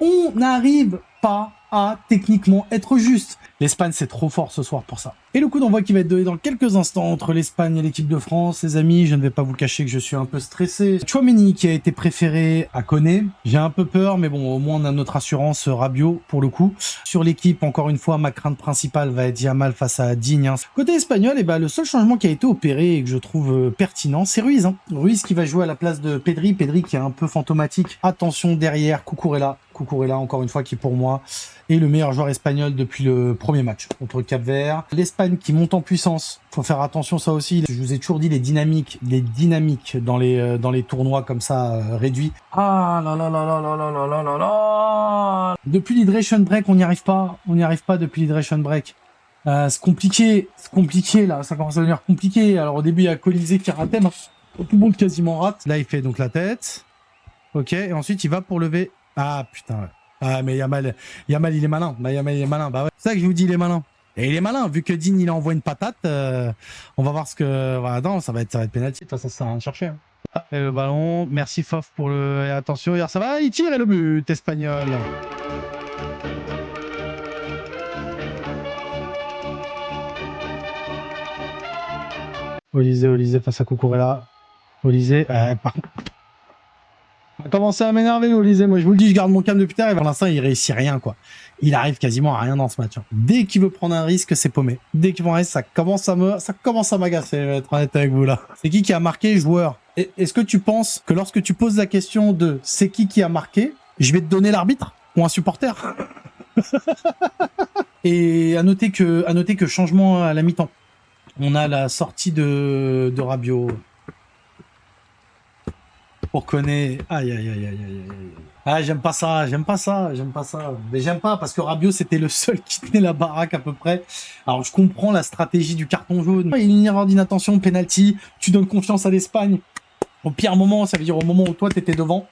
On n'arrive pas à techniquement être juste. L'Espagne, c'est trop fort ce soir pour ça. Et le coup d'envoi qui va être donné dans quelques instants entre l'Espagne et l'équipe de France, les amis, je ne vais pas vous cacher que je suis un peu stressé. Tchouaméni qui a été préféré à Koné. J'ai un peu peur, mais bon, au moins on a notre assurance Rabiot pour le coup. Sur l'équipe, encore une fois, ma crainte principale va être Yamal face à Digne. Côté espagnol, le seul changement qui a été opéré et que je trouve pertinent, c'est Ruiz. Ruiz qui va jouer à la place de Pedri. Pedri qui est un peu fantomatique. Attention derrière, Cucurella, encore une fois, qui pour moi est le meilleur joueur espagnol depuis le premier match contre Cap-Vert. L'Espagne qui monte en puissance. Faut faire attention, ça aussi. Je vous ai toujours dit les dynamiques dans les tournois comme ça réduits. Ah là là là là là là là là là. Depuis l'hydration break, on n'y arrive pas. On n'y arrive pas depuis l'hydration break. C'est compliqué là. Ça commence à devenir compliqué. Alors au début, il y a Colisée qui ratait. Tout le monde quasiment rate. Là, il fait donc la tête. Ok. Et ensuite, il va pour lever. Ah putain. Ouais. Ah mais Yamal il est malin. Yamal il est malin. Bah ouais. C'est ça que je vous dis, il est malin. Et il est malin, vu que Digne il envoie une patate, on va voir ce que... Voilà, non, ça va être pénalty, de toute façon ça sert à rien de chercher. Hein. Ah, et le ballon, merci Fof pour le... Et attention, hier ça va, il tire et le but espagnol. Olysée face à Cucurella. Olysée, par contre... On va commencer à m'énerver, Olysée. Moi, je vous le dis, je garde mon calme depuis tard. Et pour l'instant, il réussit rien, quoi. Il arrive quasiment à rien dans ce match. Hein. Dès qu'il veut prendre un risque, c'est paumé. Dès qu'il prend un risque, ça commence à m'agacer, je vais être honnête avec vous, là. C'est qui a marqué, joueur? Est-ce que tu penses que lorsque tu poses la question de c'est qui a marqué, je vais te donner l'arbitre ou un supporter? Et à noter que changement à la mi-temps. On a la sortie de Rabiot. Pour connaître. Aïe. Ah, j'aime pas ça. Mais j'aime pas parce que Rabiot, c'était le seul qui tenait la baraque à peu près. Alors, je comprends la stratégie du carton jaune. Il y a une erreur d'inattention, penalty. Tu donnes confiance à l'Espagne. Au pire moment, ça veut dire au moment où toi, t'étais devant,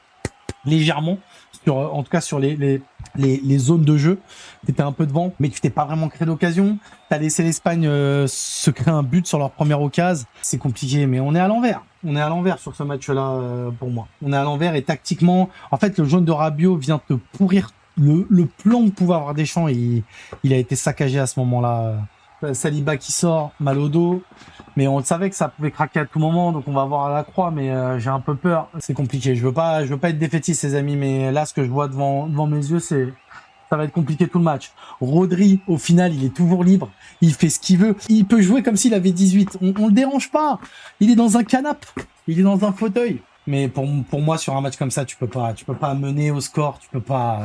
légèrement. En tout cas, sur les zones de jeu. T'étais un peu devant, mais tu t'es pas vraiment créé d'occasion. T'as laissé l'Espagne se créer un but sur leur première occasion. C'est compliqué, mais on est à l'envers. On est à l'envers sur ce match-là, pour moi. On est à l'envers et tactiquement, en fait, le jaune de Rabiot vient te pourrir le plan que pouvait avoir Deschamps. Il a été saccagé à ce moment-là. Saliba qui sort, mal au dos. Mais on savait que ça pouvait craquer à tout moment, donc on va voir à la croix, mais j'ai un peu peur. C'est compliqué. Je veux pas être défaitiste, les amis, mais là, ce que je vois devant mes yeux, ça va être compliqué tout le match. Rodri, au final, il est toujours libre. Il fait ce qu'il veut. Il peut jouer comme s'il avait 18. On le dérange pas. Il est dans un canapé. Il est dans un fauteuil. Mais pour moi, sur un match comme ça, tu peux pas mener au score. Tu peux pas.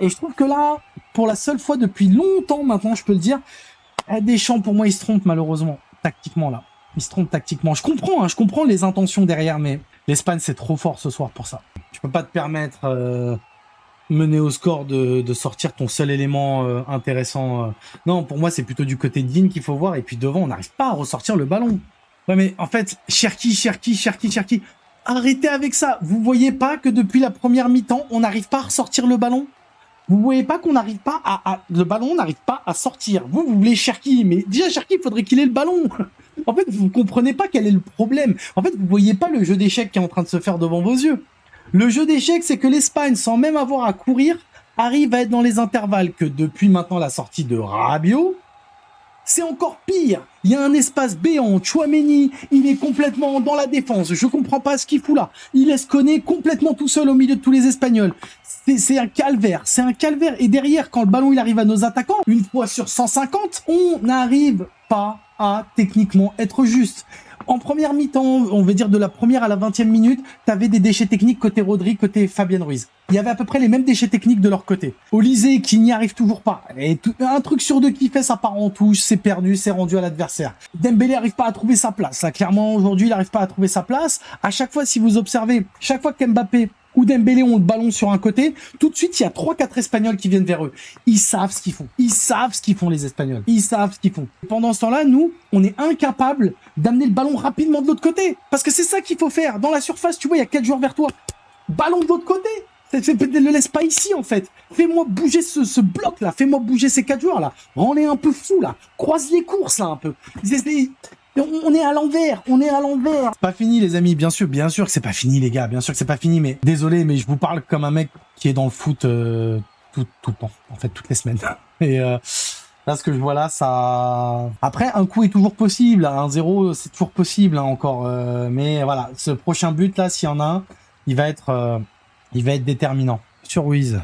Et je trouve que là, pour la seule fois depuis longtemps maintenant, je peux le dire, Deschamps, pour moi, il se trompe malheureusement. Tactiquement, là. Il se trompe tactiquement. Je comprends les intentions derrière, mais l'Espagne, c'est trop fort ce soir pour ça. Tu peux pas te permettre... mener au score de sortir ton seul élément intéressant. Non, pour moi, c'est plutôt du côté de Digne qu'il faut voir. Et puis devant, on n'arrive pas à ressortir le ballon. Ouais, mais en fait, Cherki. Arrêtez avec ça. Vous voyez pas que depuis la première mi-temps, on n'arrive pas à ressortir le ballon? Vous voyez pas qu'on n'arrive pas le ballon n'arrive pas à sortir. Vous voulez Cherki, mais déjà Cherki, il faudrait qu'il ait le ballon. En fait, vous comprenez pas quel est le problème. En fait, vous voyez pas le jeu d'échecs qui est en train de se faire devant vos yeux. Le jeu d'échecs, c'est que l'Espagne, sans même avoir à courir, arrive à être dans les intervalles que depuis maintenant la sortie de Rabiot, c'est encore pire. Il y a un espace béant. Tchouaméni, il est complètement dans la défense. Je comprends pas ce qu'il fout là. Il laisse Koné complètement tout seul au milieu de tous les Espagnols. C'est un calvaire. C'est un calvaire. Et derrière, quand le ballon il arrive à nos attaquants, une fois sur 150, on n'arrive pas à techniquement être juste. En première mi-temps, on va dire de la première à la 20e minute, t'avais des déchets techniques côté Rodri, côté Fabien Ruiz. Il y avait à peu près les mêmes déchets techniques de leur côté. Olysée qui n'y arrive toujours pas. Et un truc sur deux qui fait, ça part en touche, c'est perdu, c'est rendu à l'adversaire. Dembélé n'arrive pas à trouver sa place. Là, clairement, aujourd'hui, il n'arrive pas à trouver sa place. À chaque fois, si vous observez, chaque fois qu'Mbappé ou Dembélé ont le ballon sur un côté, tout de suite, il y a 3-4 Espagnols qui viennent vers eux. Ils savent ce qu'ils font. Ils savent ce qu'ils font, les Espagnols. Ils savent ce qu'ils font. Et pendant ce temps-là, nous, on est incapables d'amener le ballon rapidement de l'autre côté. Parce que c'est ça qu'il faut faire. Dans la surface, tu vois, il y a 4 joueurs vers toi. Ballon de l'autre côté. Ne le laisse pas ici, en fait. Fais-moi bouger ce bloc-là. Fais-moi bouger ces 4 joueurs-là. Rends-les un peu fous, là. Croise les courses, là, un peu. On est à l'envers, on est à l'envers. C'est pas fini les amis, bien sûr que c'est pas fini les gars, bien sûr que c'est pas fini, mais désolé, mais je vous parle comme un mec qui est dans le foot tout le temps, en fait toutes les semaines. Et là ce que je vois là, ça... Après un coup est toujours possible, 1-0 c'est toujours possible encore, mais voilà, ce prochain but là, s'il y en a un, il va être déterminant. Sur Ruiz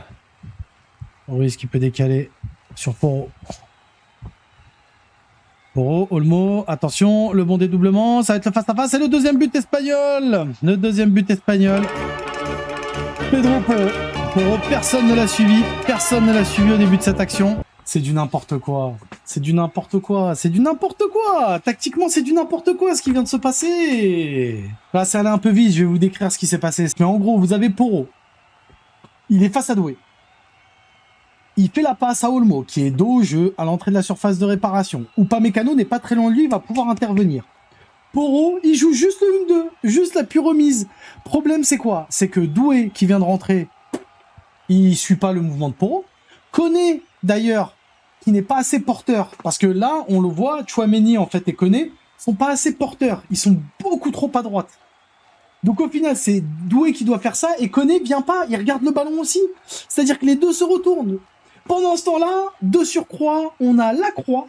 qui peut décaler sur Porro. Porro, Olmo, attention, le bon dédoublement, ça va être le face-à-face, c'est le deuxième but espagnol. Le deuxième but espagnol. Pedro Porro. Porro, personne ne l'a suivi au début de cette action. C'est du n'importe quoi. C'est du n'importe quoi. C'est du n'importe quoi. Tactiquement, c'est du n'importe quoi ce qui vient de se passer. Là, c'est allé un peu vite, je vais vous décrire ce qui s'est passé. Mais en gros, vous avez Porro. Il est face à Doué. Il fait la passe à Olmo, qui est dos au jeu, à l'entrée de la surface de réparation. Upamecano n'est pas très loin de lui, il va pouvoir intervenir. Porro, il joue juste le 1-2, juste la pure remise. Problème, c'est quoi? C'est que Doué, qui vient de rentrer, il suit pas le mouvement de Porro. Koné, d'ailleurs, qui n'est pas assez porteur, parce que là, on le voit, Tchouaméni, en fait, et Koné sont pas assez porteurs. Ils sont beaucoup trop à droite. Donc au final, c'est Doué qui doit faire ça, et Koné vient pas, il regarde le ballon aussi. C'est-à-dire que les deux se retournent. Pendant ce temps-là, de surcroît, on a Lacroix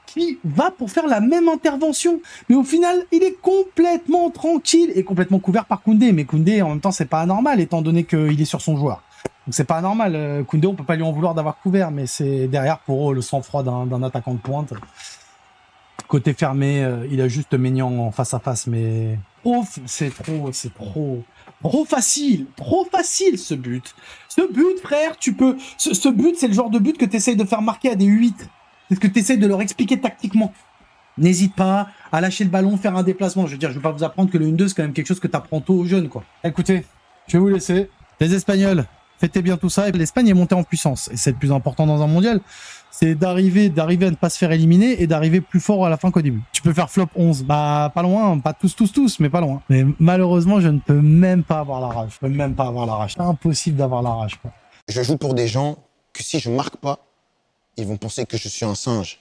qui va pour faire la même intervention. Mais au final, il est complètement tranquille et complètement couvert par Koundé. Mais Koundé, en même temps, c'est pas anormal étant donné qu'il est sur son joueur. Donc c'est pas anormal. Koundé, on peut pas lui en vouloir d'avoir couvert, mais c'est derrière pour eux le sang-froid d'un attaquant de pointe. Côté fermé, il a juste Maignan en face à face, mais c'est trop facile ce but. Ce but, frère, ce but, c'est le genre de but que tu essayes de faire marquer à des 8. C'est ce que tu essayes de leur expliquer tactiquement. N'hésite pas à lâcher le ballon, faire un déplacement. Je veux dire, je vais pas vous apprendre que le 1-2, c'est quand même quelque chose que tu apprends tôt aux jeunes, quoi. Écoutez, je vais vous laisser. Les Espagnols, fêtez bien tout ça. Et l'Espagne est montée en puissance. Et c'est le plus important dans un mondial. C'est d'arriver à ne pas se faire éliminer et d'arriver plus fort à la fin qu'au début. Tu peux faire flop 11, bah pas loin, pas tous, mais pas loin. Mais malheureusement, je ne peux même pas avoir la rage. C'est impossible d'avoir la rage, quoi. Je joue pour des gens que si je marque pas, ils vont penser que je suis un singe.